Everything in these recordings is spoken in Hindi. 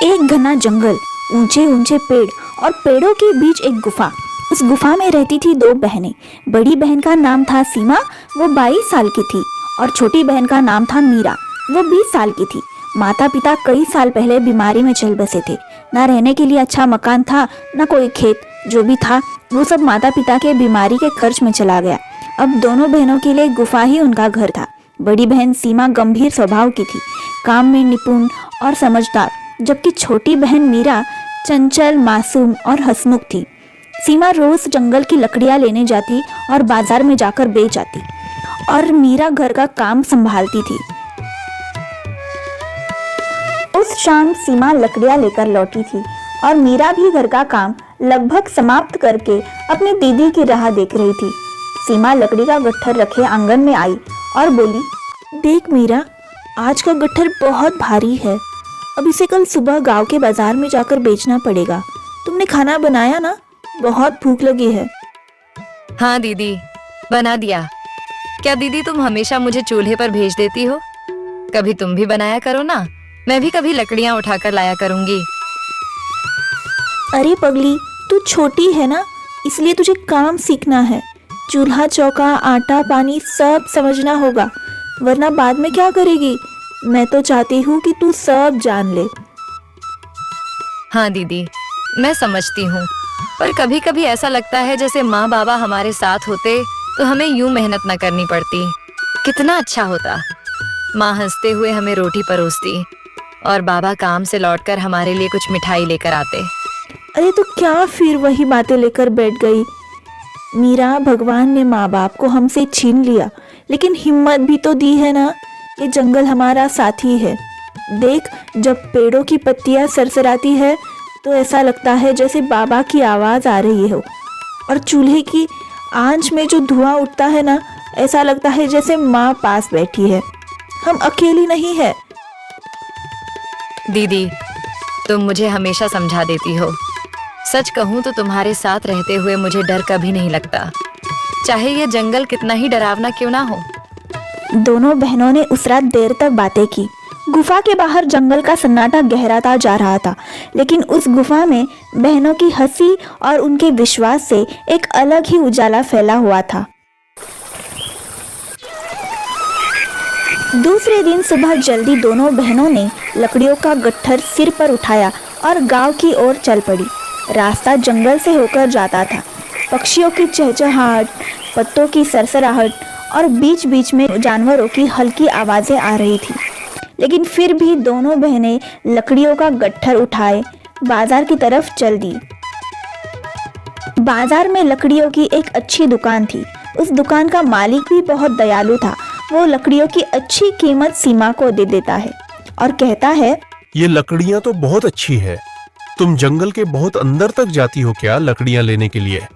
एक घना जंगल, ऊंचे ऊंचे पेड़ और पेड़ों के बीच एक गुफा। उस गुफा में रहती थी दो बहनें। बड़ी बहन का नाम था सीमा, वो 22 साल की थी, और छोटी बहन का नाम था मीरा, वो 20 साल की थी। माता पिता कई साल पहले बीमारी में चल बसे थे। ना रहने के लिए अच्छा मकान था, ना कोई खेत। जो भी था वो सब माता पिता के बीमारी के खर्च में चला गया। अब दोनों बहनों के लिए गुफा ही उनका घर था। बड़ी बहन सीमा गंभीर स्वभाव की थी, काम में निपुण और समझदार, जबकि छोटी बहन मीरा चंचल, मासूम और हंसमुख थी। सीमा रोज जंगल की लकड़ियां लेने जाती और बाजार में जाकर बेच आती, और मीरा घर का काम संभालती थी। उस शाम सीमा लकड़ियां लेकर लौटी थी और मीरा भी घर का काम लगभग समाप्त करके अपनी दीदी की राह देख रही थी। सीमा लकड़ी का गट्ठर रखे आंगन में आई और बोली, देख मीरा, आज का गट्ठर बहुत भारी है। अब इसे कल सुबह गांव के बाजार में जाकर बेचना पड़ेगा। तुमने खाना बनाया ना? बहुत भूख लगी है। हाँ दीदी, बना दिया। क्या दीदी तुम हमेशा मुझे चूल्हे पर भेज देती हो? कभी तुम भी बनाया करो ना, मैं भी कभी लकड़ियाँ उठाकर लाया करूँगी। अरे पगली, तू छोटी है ना, इसलिए तुझे काम सीखना है। चूल्हा चौका, आटा पानी सब समझना होगा, वरना बाद में क्या करेगी। मैं तो चाहती हूँ कि तू सब जान ले। हाँ दीदी, मैं समझती हूँ, पर कभी कभी ऐसा लगता है जैसे माँ बाबा हमारे साथ होते तो हमें यूं मेहनत न करनी पड़ती। कितना अच्छा होता। माँ हंसते हुए हमें रोटी परोसती और बाबा काम से लौटकर हमारे लिए कुछ मिठाई लेकर आते। अरे तो क्या फिर वही बातें लेकर बैठ गई? मीरा, भगवान ने माँ बाप को हमसे छीन लिया, लेकिन हिम्मत भी तो दी है ना। ये जंगल हमारा साथी है। देख, जब पेड़ों की पत्तियां सरसराती है तो ऐसा लगता है जैसे बाबा की आवाज आ रही हो, और चूल्हे की आंच में जो धुआं उठता है ना, ऐसा लगता है जैसे माँ पास बैठी है। हम अकेली नहीं है। दीदी, तुम मुझे हमेशा समझा देती हो। सच कहूँ तो तुम्हारे साथ रहते हुए मुझे डर कभी नहीं लगता, चाहे ये जंगल कितना ही डरावना क्यों ना हो। दोनों बहनों ने उस रात देर तक बातें की। गुफा के बाहर जंगल का सन्नाटा गहराता जा रहा था, लेकिन उस गुफा में बहनों की हंसी और उनके विश्वास से एक अलग ही उजाला फैला हुआ था। दूसरे दिन सुबह जल्दी दोनों बहनों ने लकड़ियों का गट्ठर सिर पर उठाया और गांव की ओर चल पड़ी। रास्ता जंगल से होकर जाता था। पक्षियों की चहचहाहट, पत्तों की सरसराहट और बीच बीच में जानवरों की हल्की आवाजें आ रही थी, लेकिन फिर भी दोनों बहनें लकड़ियों का गट्ठर उठाए बाजार की तरफ चल दी। बाजार में लकड़ियों की एक अच्छी दुकान थी। उस दुकान का मालिक भी बहुत दयालु था। वो लकड़ियों की अच्छी कीमत सीमा को दे देता है और कहता है, ये लकड़ियाँ तो बहुत अच्छी है। तुम जंगल के बहुत अंदर तक जाती हो क्या लकड़ियाँ लेने के लिए?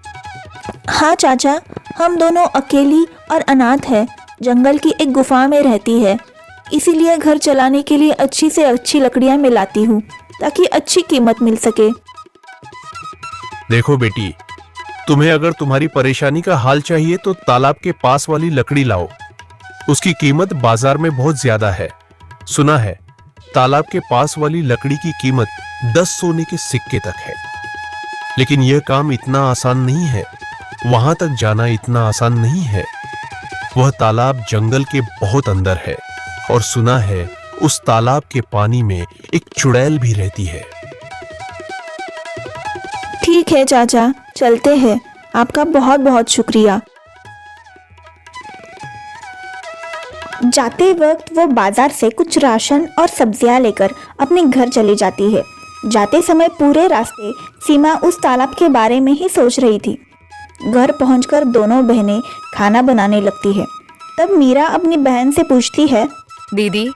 हाँ चाचा, हम दोनों अकेली और अनाथ है, जंगल की एक गुफा में रहती है, इसीलिए घर चलाने के लिए अच्छी से अच्छी लकड़ियाँ मैं लाती हूँ ताकि अच्छी कीमत मिल सके। देखो बेटी, तुम्हें अगर तुम्हारी परेशानी का हाल चाहिए तो तालाब के पास वाली लकड़ी लाओ। उसकी कीमत बाजार में बहुत ज्यादा है। सुना है तालाब के पास वाली लकड़ी की कीमत 10 सोने के सिक्के तक है। लेकिन यह काम इतना आसान नहीं है, वहां तक जाना इतना आसान नहीं है। वह तालाब जंगल के बहुत अंदर है, और सुना है उस तालाब के पानी में एक चुड़ैल भी रहती है। ठीक है चाचा, चलते हैं। आपका बहुत बहुत शुक्रिया। जाते वक्त वो बाजार से कुछ राशन और सब्जियां लेकर अपने घर चली जाती है। जाते समय पूरे रास्ते सीमा उस तालाब के बारे में ही सोच रही थी। घर पहुंचकर दोनों बहनें खाना बनाने लगती है। तब मीरा अपनी बहन से पूछती है, दीदी,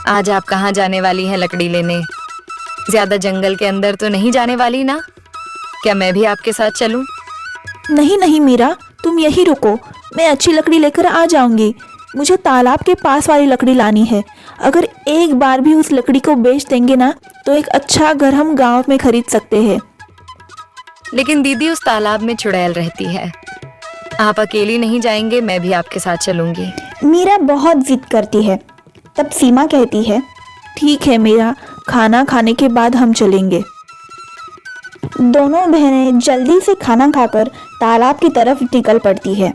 आज आप कहाँ जाने वाली हैं लकड़ी लेने? ज्यादा जंगल के अंदर तो नहीं जाने वाली ना? क्या मैं भी आपके साथ चलूं? नहीं नहीं मीरा, तुम यही रुको, मैं अच्छी लकड़ी लेकर आ जाऊंगी। मुझे तालाब के पास वाली लकड़ी लानी है। अगर एक बार भी उस लकड़ी को बेच देंगे ना, तो एक अच्छा घर हम गांव में खरीद सकते हैं। लेकिन दीदी, उस तालाब में चुड़ैल रहती है। आप अकेली नहीं जाएंगे, मैं भी आपके साथ चलूंगी। मीरा बहुत जिद करती है। तब सीमा कहती है, ठीक है मीरा, खाना खाने के बाद हम चलेंगे। दोनों बहनें जल्दी से खाना खाकर तालाब की तरफ निकल पड़ती है।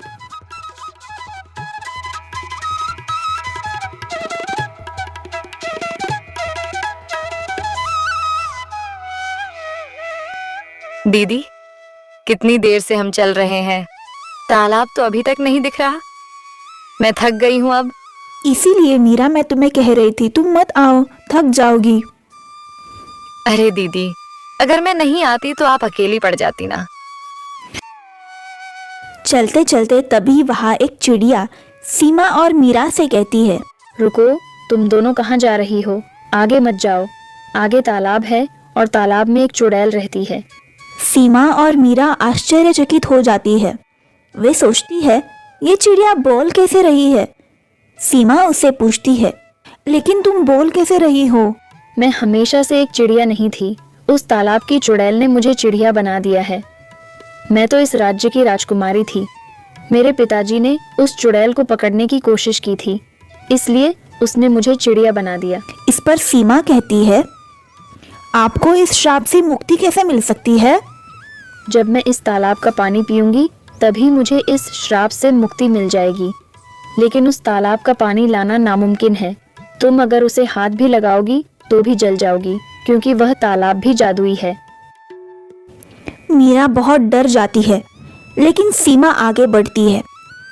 दीदी, कितनी देर से हम चल रहे हैं, तालाब तो अभी तक नहीं दिख रहा। मैं थक गई हूँ अब। इसीलिए मीरा मैं तुम्हें कह रही थी तुम मत आओ, थक जाओगी। अरे दीदी, अगर मैं नहीं आती तो आप अकेली पड़ जाती ना। चलते चलते तभी वहाँ एक चिड़िया सीमा और मीरा से कहती है, रुको, तुम दोनों कहाँ जा रही हो? आगे मत जाओ, आगे तालाब है और तालाब में एक चुड़ैल रहती है। सीमा और मीरा आश्चर्यचकित हो जाती है। वे सोचती है ये चिड़िया बोल कैसे रही है। सीमा उससे पूछती है, लेकिन तुम बोल कैसे रही हो? मैं हमेशा से एक चिड़िया नहीं थी, उस तालाब की चुड़ैल ने मुझे चिड़िया बना दिया है। मैं तो इस राज्य की राजकुमारी थी। मेरे पिताजी ने उस चुड़ैल को पकड़ने की कोशिश की थी, इसलिए उसने मुझे चिड़िया बना दिया। इस पर सीमा कहती है, आपको इस श्राप से मुक्ति कैसे मिल सकती है? जब मैं इस तालाब का पानी पीऊंगी तभी मुझे इस श्राप से मुक्ति मिल जाएगी, लेकिन उस तालाब का पानी लाना नामुमकिन है। तुम अगर उसे हाथ भी लगाओगी तो भी जल जाओगी, क्योंकि वह तालाब भी जादुई है। मीरा बहुत डर जाती है, लेकिन सीमा आगे बढ़ती है।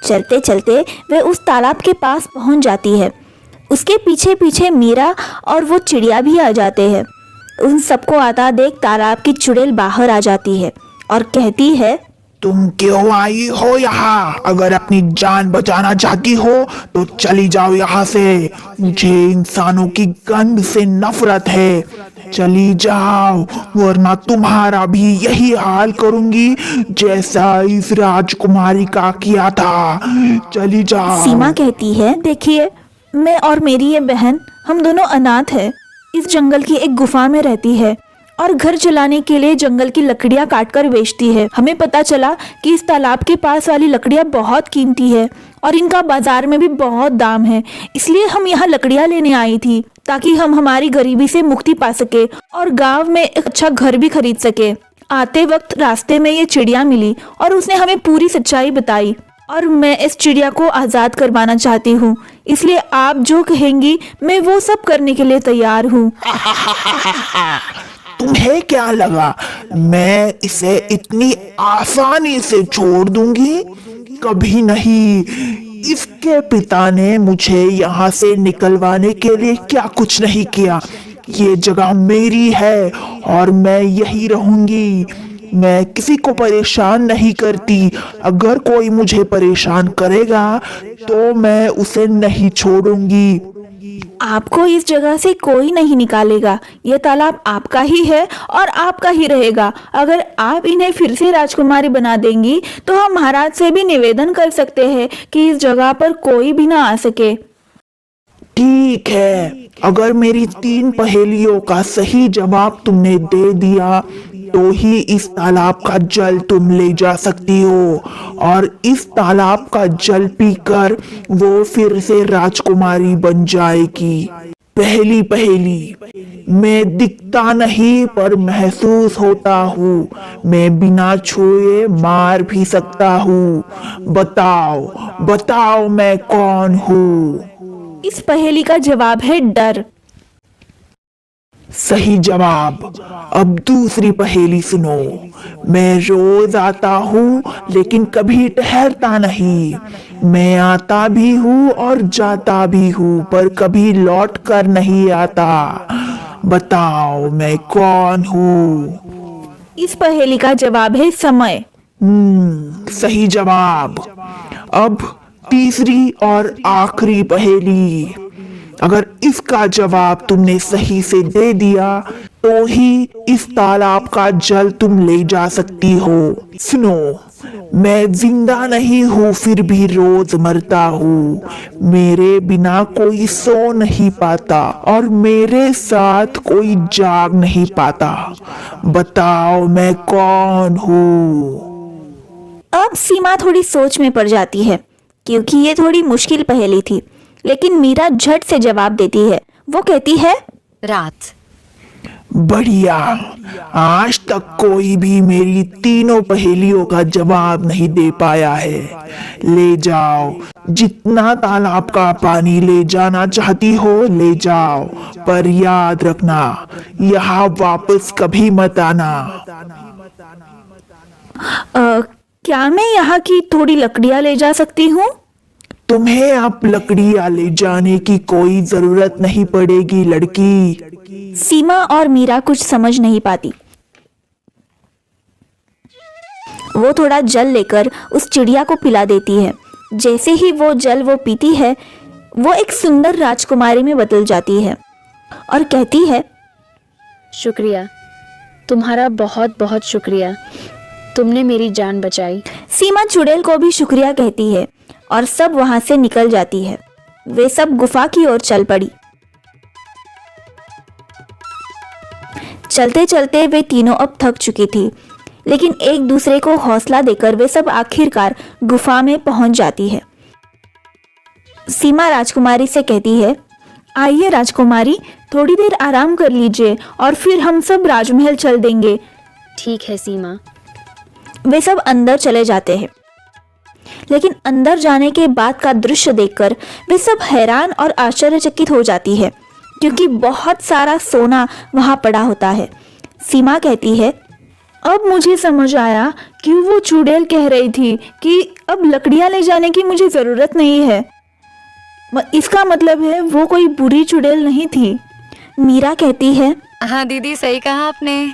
चलते चलते वे उस तालाब के पास पहुंच जाती है। उसके पीछे पीछे मीरा और वो चिड़िया भी आ जाते हैं। उन सबको आता देख तालाब की चुड़ैल बाहर आ जाती है और कहती है, तुम क्यों आई हो यहाँ? अगर अपनी जान बचाना चाहती हो तो चली जाओ यहाँ से। मुझे इंसानों की गंध से नफरत है। चली जाओ, वरना तुम्हारा भी यही हाल करूंगी जैसा इस राजकुमारी का किया था। चली जाओ। सीमा कहती है, देखिए मैं और मेरी ये बहन, हम दोनों अनाथ हैं। इस जंगल की एक गुफा में रहती है और घर चलाने के लिए जंगल की लकड़ियां काटकर बेचती है। हमें पता चला कि इस तालाब के पास वाली लकड़ियां बहुत कीमती है और इनका बाजार में भी बहुत दाम है, इसलिए हम यहाँ लकड़ियां लेने आई थी ताकि हम हमारी गरीबी से मुक्ति पा सके और गांव में एक अच्छा घर भी खरीद सके। आते वक्त रास्ते में ये चिड़िया मिली और उसने हमें पूरी सच्चाई बताई और मैं इस चिड़िया को आज़ाद करवाना चाहती हूँ, इसलिए आप जो कहेंगी मैं वो सब करने के लिए तैयार हूँ। तुम्हें क्या लगा मैं इसे इतनी आसानी से छोड़ दूंगी? कभी नहीं। इसके पिता ने मुझे यहाँ से निकलवाने के लिए क्या कुछ नहीं किया। ये जगह मेरी है और मैं यही रहूंगी। मैं किसी को परेशान नहीं करती। अगर कोई मुझे परेशान करेगा तो मैं उसे नहीं छोड़ूंगी। आपको इस जगह से कोई नहीं निकालेगा। ये तालाब आपका ही है और आपका ही रहेगा। अगर आप इन्हें फिर से राजकुमारी बना देंगी तो हम महाराज से भी निवेदन कर सकते हैं कि इस जगह पर कोई भी ना आ सके। ठीक है, अगर मेरी 3 पहेलियों का सही जवाब तुमने दे दिया तो ही इस तालाब का जल तुम ले जा सकती हो और इस तालाब का जल पीकर वो फिर से राजकुमारी बन जाएगी। पहली पहेली, मैं दिखता नहीं पर महसूस होता हूँ। मैं बिना छुए मार भी सकता हूँ। बताओ बताओ मैं कौन हूँ? इस पहेली का जवाब है डर। सही जवाब। अब दूसरी पहेली सुनो। मैं रोज आता हूँ लेकिन कभी ठहरता नहीं। मैं आता भी हूँ और जाता भी हूँ पर कभी लौट कर नहीं आता। बताओ मैं कौन हूँ? इस पहेली का जवाब है समय। सही जवाब। अब तीसरी और आखिरी पहेली। अगर इसका जवाब तुमने सही से दे दिया तो ही इस तालाब का जल तुम ले जा सकती हो। सुनो, मैं जिंदा नहीं हूँ फिर भी रोज मरता हूँ। मेरे बिना कोई सो नहीं पाता और मेरे साथ कोई जाग नहीं पाता। बताओ मैं कौन हूँ? अब सीमा थोड़ी सोच में पड़ जाती है क्योंकि ये थोड़ी मुश्किल पहेली थी, लेकिन मीरा झट से जवाब देती है। वो कहती है, रात। बढ़िया। आज तक कोई भी मेरी तीनों पहेलियों का जवाब नहीं दे पाया है। ले जाओ, जितना तालाब का पानी ले जाना चाहती हो ले जाओ, पर याद रखना यहाँ वापस कभी मत आना। क्या मैं यहाँ की थोड़ी लकड़ियाँ ले जा सकती हूँ? तुम्हें अब लकड़ियाँ ले जाने की कोई जरूरत नहीं पड़ेगी लड़की। सीमा और मीरा कुछ समझ नहीं पाती। वो थोड़ा जल लेकर उस चिड़िया को पिला देती है। जैसे ही वो जल वो पीती है, वो एक सुंदर राजकुमारी में बदल जाती है और कहती है, शुक्रिया, तुम्हारा बहुत बहुत शुक्रिया, तुमने मेरी जान बचाई। सीमा चुड़ैल को भी शुक्रिया कहती है और सब वहां से निकल जाती है। वे सब गुफा की ओर चल पड़ी। चलते चलते वे तीनों अब थक चुकी थी, लेकिन एक दूसरे को हौसला देकर वे सब आखिरकार गुफा में पहुंच जाती है। सीमा राजकुमारी से कहती है, आइए राजकुमारी, थोड़ी देर आराम कर लीजिए और फिर हम सब राजमहल चल देंगे। ठीक है सीमा। वे सब अंदर चले जाते हैं, लेकिन अंदर जाने के बाद का दृश्य देखकर वे सब हैरान और आश्चर्यचकित हो जाती है, क्योंकि बहुत सारा सोना वहां पड़ा होता है। सीमा कहती है, अब मुझे समझ आया कि वो चुड़ैल कह रही थी कि अब लकड़ियां ले जाने की मुझे जरूरत नहीं है। इसका मतलब है वो कोई बुरी चुड़ैल नहीं थी। मीरा कहती है, हाँ दीदी, सही कहा आपने।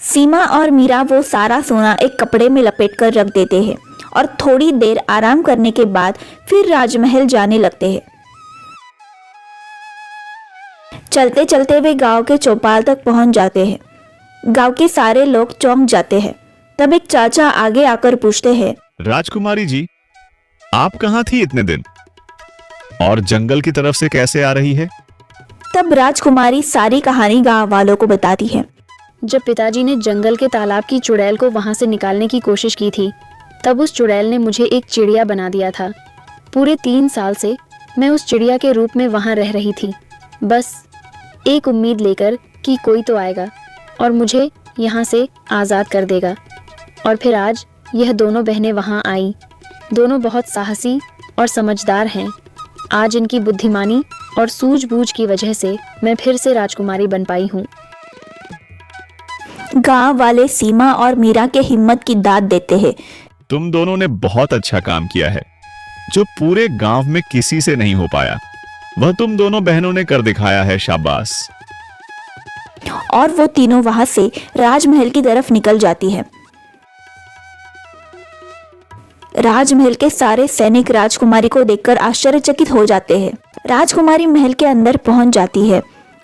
सीमा और मीरा वो सारा सोना एक कपड़े में लपेट कर रख देते हैं और थोड़ी देर आराम करने के बाद फिर राजमहल जाने लगते हैं। चलते चलते वे गांव के चौपाल तक पहुंच जाते हैं। गांव के सारे लोग चौंक जाते हैं। तब एक चाचा आगे आकर पूछते हैं, राजकुमारी जी, आप कहाँ थी इतने दिन और जंगल की तरफ से कैसे आ रही है? तब राजकुमारी सारी कहानी गांव वालों को बताती है। जब पिताजी ने जंगल के तालाब की चुड़ैल को वहां से निकालने की कोशिश की थी, तब उस चुड़ैल ने मुझे एक चिड़िया बना दिया था। पूरे 3 साल से मैं उस चिड़िया के रूप में वहां रह रही थी, बस एक उम्मीद लेकर कि कोई तो आएगा और मुझे यहाँ से आज़ाद कर देगा। और फिर आज यह दोनों बहनें वहाँ आई। दोनों बहुत साहसी और समझदार हैं। आज इनकी बुद्धिमानी और सूझबूझ की वजह से मैं फिर से राजकुमारी बन पाई हूँ। गांव वाले सीमा और मीरा के हिम्मत की दाद देते हैं। तुम दोनों ने बहुत अच्छा काम किया है, जो पूरे गांव में किसी से नहीं हो पाया, वह तुम दोनों बहनों ने कर दिखाया है। शाबाश। और वो तीनों वहां से राजमहल की तरफ निकल जाती है। राजमहल के सारे सैनिक राजकुमारी को देखकर आश्चर्यचकित हो जाते हैं। राजकुमारी महल के अंदर पहुंच जाती है।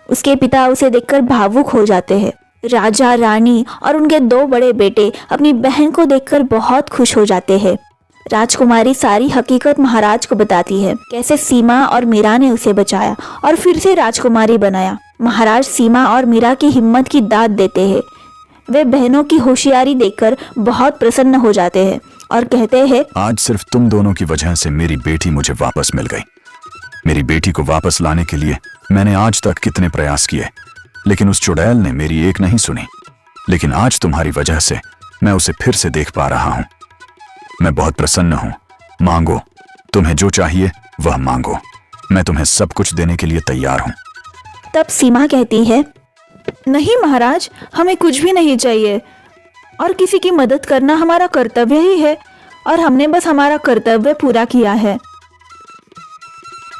उसके पिता उसे देखकर भावुक हो जाते हैं। राजा, रानी और उनके 2 बड़े बेटे अपनी बहन को देखकर बहुत खुश हो जाते हैं। राजकुमारी सारी हकीकत महाराज को बताती है, कैसे सीमा और मीरा ने उसे बचाया और फिर से राजकुमारी बनाया। महाराज सीमा और मीरा की हिम्मत की दाद देते हैं। वे बहनों की होशियारी देखकर बहुत प्रसन्न हो जाते हैं और कहते हैं, आज सिर्फ तुम दोनों की वजह से मेरी बेटी मुझे वापस मिल गई। मेरी बेटी को वापस लाने के लिए मैंने आज तक कितने प्रयास किए, लेकिन उस चुड़ैल ने मेरी एक नहीं सुनी। लेकिन आज तुम्हारी वजह से मैं उसे फिर से देख पा रहा हूँ। मैं बहुत प्रसन्न हूँ। मांगो, तुम्हें जो चाहिए वह मांगो, मैं तुम्हें सब कुछ देने के लिए तैयार हूँ। तब सीमा कहती है, नहीं महाराज, हमें कुछ भी नहीं चाहिए और किसी की मदद करना हमारा कर्तव्य ही है और हमने बस हमारा कर्तव्य पूरा किया है।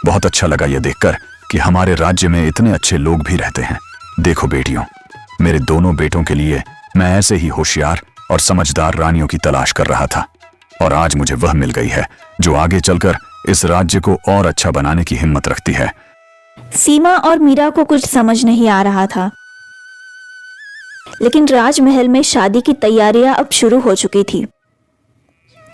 बहुत अच्छा लगा यह देखकर कि हमारे राज्य में इतने अच्छे लोग भी रहते हैं। देखो बेटियों, मेरे दोनों बेटों के लिए मैं ऐसे ही होशियार और समझदार रानियों की तलाश कर रहा था और आज मुझे वह मिल गई है जो आगे चलकर इस राज्य को और अच्छा बनाने की हिम्मत रखती है। सीमा और मीरा को कुछ समझ नहीं आ रहा था, लेकिन राजमहल में शादी की तैयारियां अब शुरू हो चुकी थी।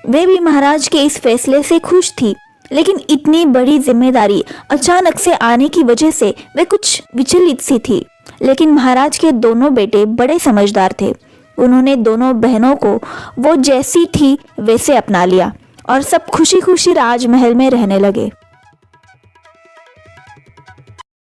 वे भी महाराज के इस फैसले से खुश थी, लेकिन इतनी बड़ी जिम्मेदारी अचानक से आने की वजह से वे कुछ विचलित सी थी। लेकिन महाराज के दोनों बेटे बड़े समझदार थे। उन्होंने दोनों बहनों को वो जैसी थी वैसे अपना लिया और सब खुशी खुशी राजमहल में रहने लगे।